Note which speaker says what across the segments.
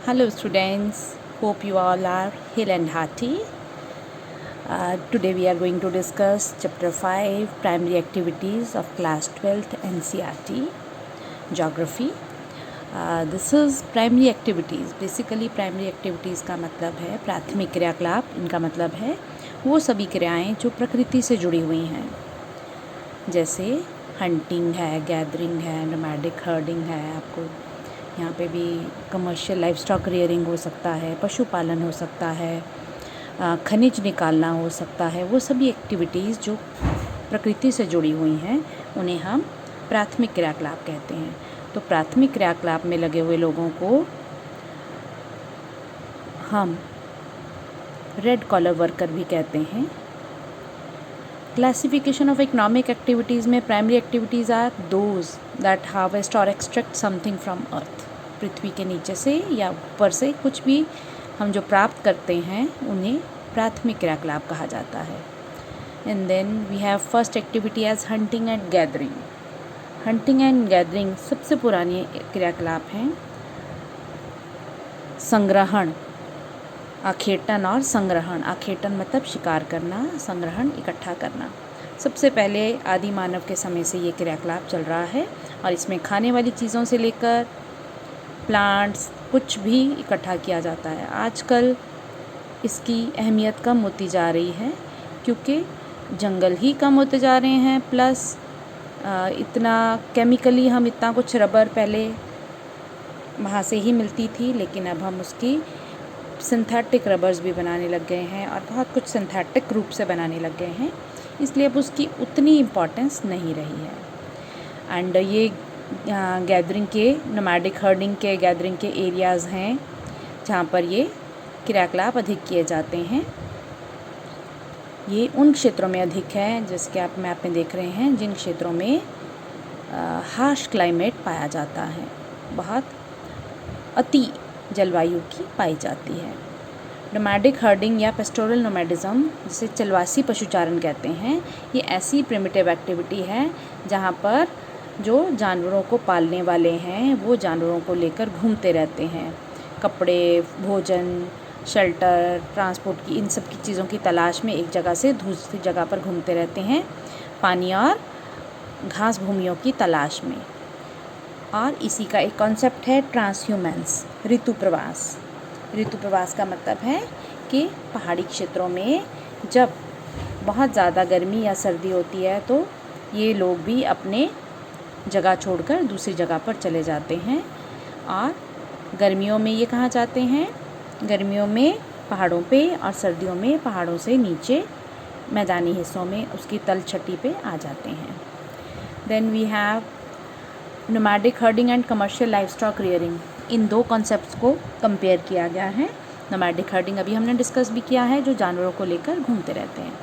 Speaker 1: Hello students, hope you all are hale and hearty. Today we are going to discuss chapter 5 primary activities of class 12th NCERT geography. This is primary activities. Basically primary activities का मतलब है प्राथमिक क्रियाकलाप. इनका मतलब है वो सभी क्रियाएं जो प्रकृति से जुड़ी हुई हैं, जैसे हंटिंग है, गैदरिंग है, नोमैडिक हर्डिंग है. आपको यहाँ पे भी कमर्शियल लाइफ स्टॉक रियरिंग हो सकता है, पशुपालन हो सकता है, खनिज निकालना हो सकता है. वो सभी एक्टिविटीज़ जो प्रकृति से जुड़ी हुई हैं उन्हें हम प्राथमिक क्रियाकलाप कहते हैं. तो प्राथमिक क्रियाकलाप में लगे हुए लोगों को हम रेड कॉलर वर्कर भी कहते हैं. क्लासिफिकेशन ऑफ इकोनॉमिक एक्टिविटीज़ में primary activities are those that harvest और एक्सट्रैक्ट समथिंग फ्रॉम अर्थ. पृथ्वी के नीचे से या ऊपर से कुछ भी हम जो प्राप्त करते हैं उन्हें प्राथमिक क्रियाकलाप कहा जाता है. And then we have first activity as hunting and gathering. Hunting and gathering सबसे पुरानी क्रियाकलाप हैं. संग्रहण, आखेटन और संग्रहण. आखेटन मतलब शिकार करना, संग्रहण इकट्ठा करना. सबसे पहले आदि मानव के समय से ये क्रियाकलाप चल रहा है और इसमें खाने वाली चीज़ों से लेकर प्लांट्स कुछ भी इकट्ठा किया जाता है. आजकल इसकी अहमियत कम होती जा रही है क्योंकि जंगल ही कम होते जा रहे हैं, प्लस इतना केमिकली हम इतना कुछ रबर पहले वहाँ से ही मिलती थी, लेकिन अब हम उसकी सिंथेटिक रबर्स भी बनाने लग गए हैं और बहुत कुछ सिंथेटिक रूप से बनाने लग गए हैं, इसलिए अब उसकी उतनी इम्पोर्टेंस नहीं रही है. एंड ये गैदरिंग के, नोमैडिक हर्डिंग के गैदरिंग के एरियाज़ हैं जहाँ पर ये क्रियाकलाप अधिक किए जाते हैं. ये उन क्षेत्रों में अधिक है जैसे कि आप मैप में देख रहे हैं, जिन क्षेत्रों में हार्श क्लाइमेट पाया जाता है, बहुत अति जलवायु की पाई जाती है. नोमैडिक हर्डिंग या पेस्टोरल नोमैडिज्म, जिसे चलवासी पशुचारण कहते हैं, ये ऐसी प्रिमिटिव एक्टिविटी है जहाँ पर जो जानवरों को पालने वाले हैं वो जानवरों को लेकर घूमते रहते हैं. कपड़े, भोजन, शेल्टर, ट्रांसपोर्ट की, इन सब की चीज़ों की तलाश में एक जगह से दूसरी जगह पर घूमते रहते हैं, पानी और घास भूमियों की तलाश में. और इसी का एक कॉन्सेप्ट है ट्रांसह्यूमेंस, ऋतु प्रवास. ऋतु प्रवास का मतलब है कि पहाड़ी क्षेत्रों में जब बहुत ज़्यादा गर्मी या सर्दी होती है तो ये लोग भी अपने जगह छोड़कर दूसरी जगह पर चले जाते हैं. और गर्मियों में ये कहाँ जाते हैं? गर्मियों में पहाड़ों पे और सर्दियों में पहाड़ों से नीचे मैदानी हिस्सों में उसकी तलछटी पे आ जाते हैं. Then we have nomadic herding and commercial livestock rearing. इन दो कॉन्सेप्ट्स को कंपेयर किया गया है. नोमैडिक हर्डिंग अभी हमने डिस्कस भी किया है, जो जानवरों को लेकर घूमते रहते हैं.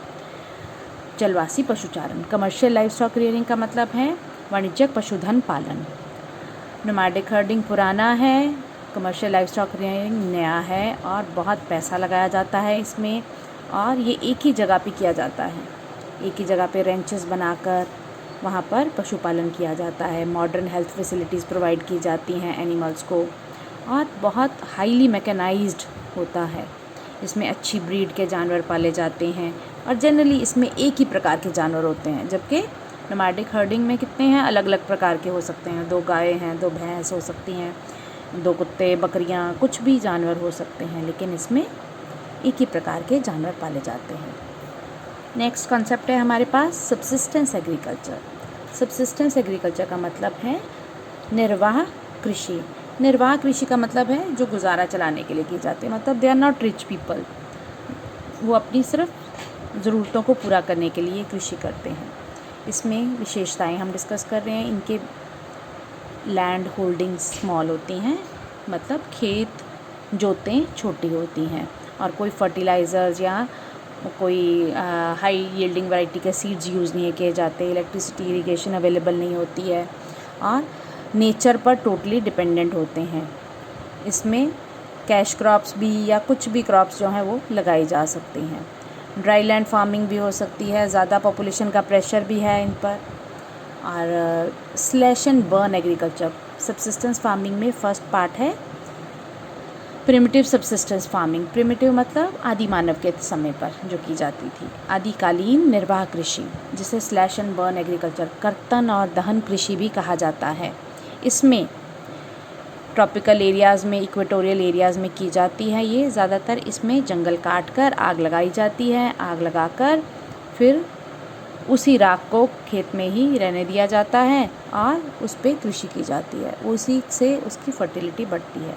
Speaker 1: जलवासी पशुचारण. कमर्शियल लाइफ स्टॉक रियरिंग का मतलब है वाणिज्यिक पशुधन पालन. नोमैडिक हर्डिंग पुराना है, कमर्शियल लाइफ स्टॉक रियरिंग नया है और बहुत पैसा लगाया जाता है इसमें, और ये एक ही जगह पे किया जाता है. एक ही जगह पे रेंचेस बनाकर वहाँ पर पशुपालन किया जाता है. मॉडर्न हेल्थ फैसिलिटीज़ प्रोवाइड की जाती हैं एनिमल्स को, और बहुत हाईली मैकेनाइज्ड होता है. इसमें अच्छी ब्रीड के जानवर पाले जाते हैं और जनरली इसमें एक ही प्रकार के जानवर होते हैं, जबकि नोमैडिक हर्डिंग में कितने हैं, अलग अलग प्रकार के हो सकते हैं. 2 गायें हैं, 2 भैंस हो सकती हैं, 2 कुत्ते, बकरियाँ, कुछ भी जानवर हो सकते हैं, लेकिन इसमें एक ही प्रकार के जानवर पाले जाते हैं. नेक्स्ट कॉन्सेप्ट है हमारे पास सब्सिस्टेंस एग्रीकल्चर. सब्सिस्टेंस एग्रीकल्चर का मतलब है निर्वाह कृषि. निर्वाह कृषि का मतलब है जो गुजारा चलाने के लिए की जाती है, मतलब they are not rich people. वो अपनी सिर्फ ज़रूरतों को पूरा करने के लिए कृषि करते हैं. इसमें विशेषताएं हम डिस्कस कर रहे हैं. इनके लैंड होल्डिंग्स स्मॉल होती हैं, मतलब खेत जोतें छोटी होती हैं, और कोई फर्टिलाइज़र्स या कोई हाई यील्डिंग वैरायटी के सीड्स यूज़ नहीं किए जाते. इलेक्ट्रिसिटी, इरिगेशन अवेलेबल नहीं होती है, और नेचर पर टोटली डिपेंडेंट होते हैं. इसमें कैश क्रॉप्स भी या कुछ भी क्रॉप्स जो हैं वो लगाई जा सकती हैं. ड्राई लैंड फार्मिंग भी हो सकती है. ज़्यादा पॉपुलेशन का प्रेशर भी है इन पर. और slash and burn agriculture. Subsistence farming में फर्स्ट पार्ट है प्रिमिटिव सबसिस्टेंस फार्मिंग, प्रिमिटिव मतलब आदि मानव के समय पर जो की जाती थी। आदिकालीन निर्वाह कृषि, जिसे स्लैश एंड बर्न एग्रीकल्चर, कर्तन और दहन कृषि भी कहा जाता है। इसमें ट्रॉपिकल एरियाज़ में, इक्वेटोरियल एरियाज़ में की जाती है। ये ज़्यादातर इसमें जंगल काट कर आग लगाई जाती है। आग लगाकर फिर उसी राख को खेत में ही रहने दिया जाता है और उस पर कृषि की जाती है। उसी से उसकी फर्टिलिटी बढ़ती है।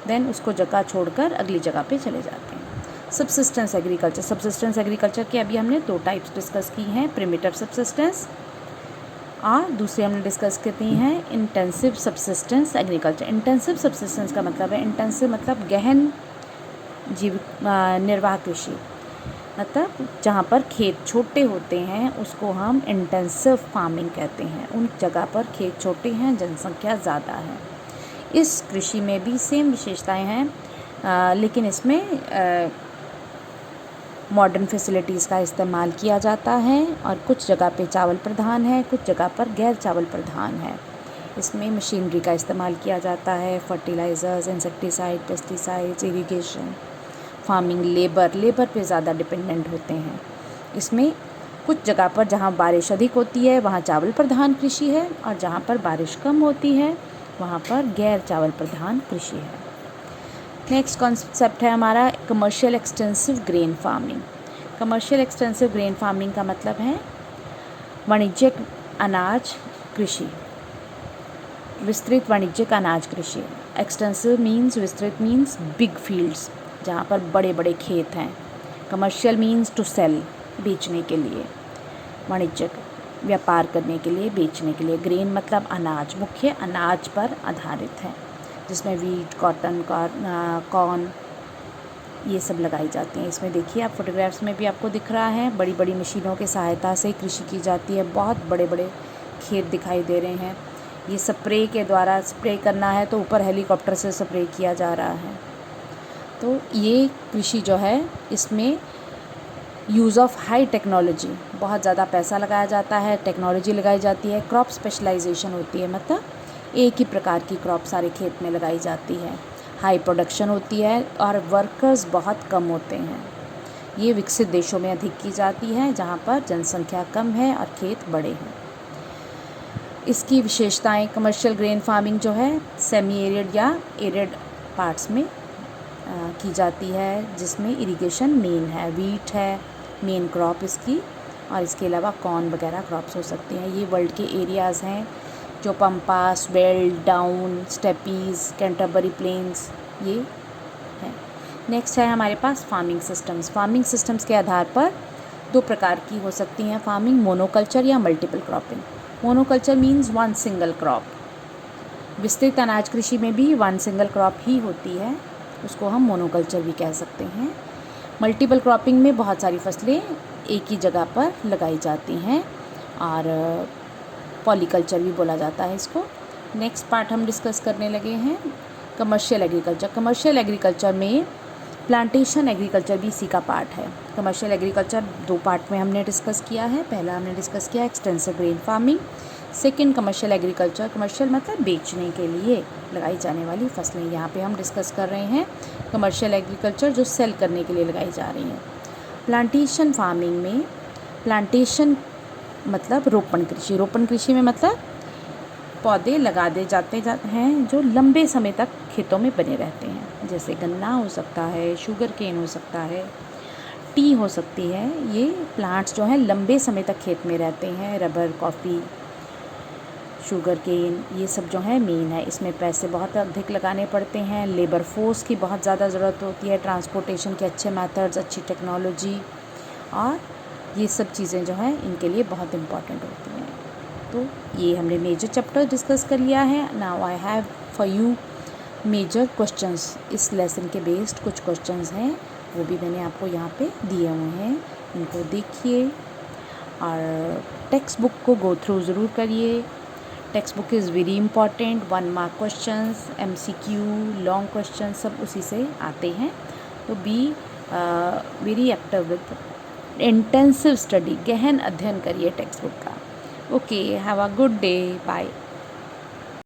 Speaker 1: देन उसको जगह छोड़कर अगली जगह पे चले जाते हैं। सबसिस्टेंस एग्रीकल्चर, सबसिस्टेंस एग्रीकल्चर के अभी हमने 2 टाइप्स डिस्कस की हैं, प्रिमिटिव सबसिस्टेंस और दूसरी हमने डिस्कस करती हैं intensive subsistence agriculture. Intensive subsistence का मतलब है, इंटेंसिव मतलब गहन निर्वाह कृषि, मतलब जहाँ पर खेत छोटे होते हैं उसको हम इंटेंसिव फार्मिंग कहते हैं। उन जगह पर खेत छोटे हैं, जनसंख्या ज़्यादा है। इस कृषि में भी सेम विशेषताएं हैं, लेकिन इसमें मॉडर्न फैसिलिटीज़ का इस्तेमाल किया जाता है और कुछ जगह पे चावल प्रधान है, कुछ जगह पर गैर चावल प्रधान है। इसमें मशीनरी का इस्तेमाल किया जाता है, fertilizers, insecticide, pesticides, irrigation, farming, labour पे ज़्यादा डिपेंडेंट होते हैं। इसमें कुछ जगह पर जहाँ बारिश अधिक होती है वहाँ चावल प्रधान कृषि है और जहाँ पर बारिश कम होती है वहाँ पर गैर चावल प्रधान कृषि है। नेक्स्ट कॉन्सेप्ट है हमारा commercial extensive grain farming. Commercial extensive grain farming का मतलब है वाणिज्यिक अनाज कृषि, विस्तृत वाणिज्यिक अनाज कृषि। एक्सटेंसिव मीन्स, विस्तृत मीन्स बिग फील्ड्स, जहाँ पर बड़े बड़े खेत हैं। कमर्शियल मीन्स टू सेल, बेचने के लिए, वाणिज्यिक व्यापार करने के लिए, बेचने के लिए। ग्रेन मतलब अनाज, मुख्य अनाज पर आधारित है, जिसमें वीट, कॉटन, कॉर्न ये सब लगाई जाती हैं। इसमें देखिए आप फोटोग्राफ्स में भी आपको दिख रहा है, बड़ी बड़ी मशीनों की सहायता से कृषि की जाती है। बहुत बड़े बड़े खेत दिखाई दे रहे हैं। ये स्प्रे के द्वारा, स्प्रे करना है तो ऊपर हेलीकॉप्टर से स्प्रे किया जा रहा है। तो ये कृषि जो है इसमें यूज़ ऑफ हाई टेक्नोलॉजी, बहुत ज़्यादा पैसा लगाया जाता है, टेक्नोलॉजी लगाई जाती है। क्रॉप स्पेशलाइजेशन होती है, मतलब एक ही प्रकार की क्रॉप सारे खेत में लगाई जाती है। हाई प्रोडक्शन होती है और वर्कर्स बहुत कम होते हैं। ये विकसित देशों में अधिक की जाती है जहाँ पर जनसंख्या कम है और खेत बड़े हैं। इसकी विशेषताएं, कमर्शियल ग्रेन फार्मिंग जो है सेमी एरिड या एरिड पार्ट्स में की जाती है, जिसमें इरिगेशन मेन है। वीट है मेन क्रॉप इसकी, और इसके अलावा कॉर्न वगैरह क्रॉप्स हो सकती हैं। ये वर्ल्ड के एरियाज़ हैं जो pampas, belt, down, steppes, Canterbury plains ये हैं। नेक्स्ट है हमारे पास फार्मिंग सिस्टम्स। फार्मिंग सिस्टम्स के आधार पर 2 प्रकार की हो सकती हैं फार्मिंग, मोनोकल्चर या multiple cropping. Monoculture means 1 single crop. विस्तृत अनाज कृषि में भी 1 सिंगल क्रॉप ही होती है, उसको हम मोनोकल्चर भी कह सकते हैं। मल्टीपल क्रॉपिंग में बहुत सारी फसलें एक ही जगह पर लगाई जाती हैं और पॉलीकल्चर भी बोला जाता है इसको। नेक्स्ट पार्ट हम डिस्कस करने लगे हैं कमर्शियल एग्रीकल्चर। कमर्शियल एग्रीकल्चर में प्लांटेशन एग्रीकल्चर भी इसी का पार्ट है। कमर्शियल एग्रीकल्चर 2 पार्ट में हमने डिस्कस किया है। पहला हमने डिस्कस किया extensive grain farming, second commercial agriculture. Commercial मतलब बेचने के लिए लगाई जाने वाली फसलें। यहाँ पे हम डिस्कस कर रहे हैं कमर्शियल एग्रीकल्चर जो सेल करने के लिए लगाई जा रही हैं। प्लांटेशन फार्मिंग में, प्लांटेशन मतलब रोपण कृषि। रोपण कृषि में मतलब पौधे लगा दे जाते हैं जो लंबे समय तक खेतों में बने रहते हैं, जैसे गन्ना हो सकता है, शुगर केन हो सकता है, टी हो सकती है। ये प्लांट्स जो हैं लंबे समय तक खेत में रहते हैं। रबर, कॉफ़ी, शुगर केन ये सब जो है मेन है। इसमें पैसे बहुत अधिक लगाने पड़ते हैं, लेबर फोर्स की बहुत ज़्यादा ज़रूरत होती है, ट्रांसपोर्टेशन के अच्छे मेथड्स, अच्छी टेक्नोलॉजी, और ये सब चीज़ें जो हैं इनके लिए बहुत इम्पॉर्टेंट होती हैं। तो ये हमने मेजर चैप्टर डिस्कस कर लिया है। Now I have for you major questions. इस लेसन के बेस्ड कुछ क्वेश्चंस हैं, वो भी मैंने आपको यहाँ पे दिए हुए हैं, इनको देखिए और टेक्स्ट बुक को गो थ्रू ज़रूर करिए। Text book is very important. 1 mark questions, MCQ, long question सब उसी से आते हैं। तो be very active with intensive study, गहन अध्ययन करिए टेक्स्ट बुक का। Okay, have a good day, bye.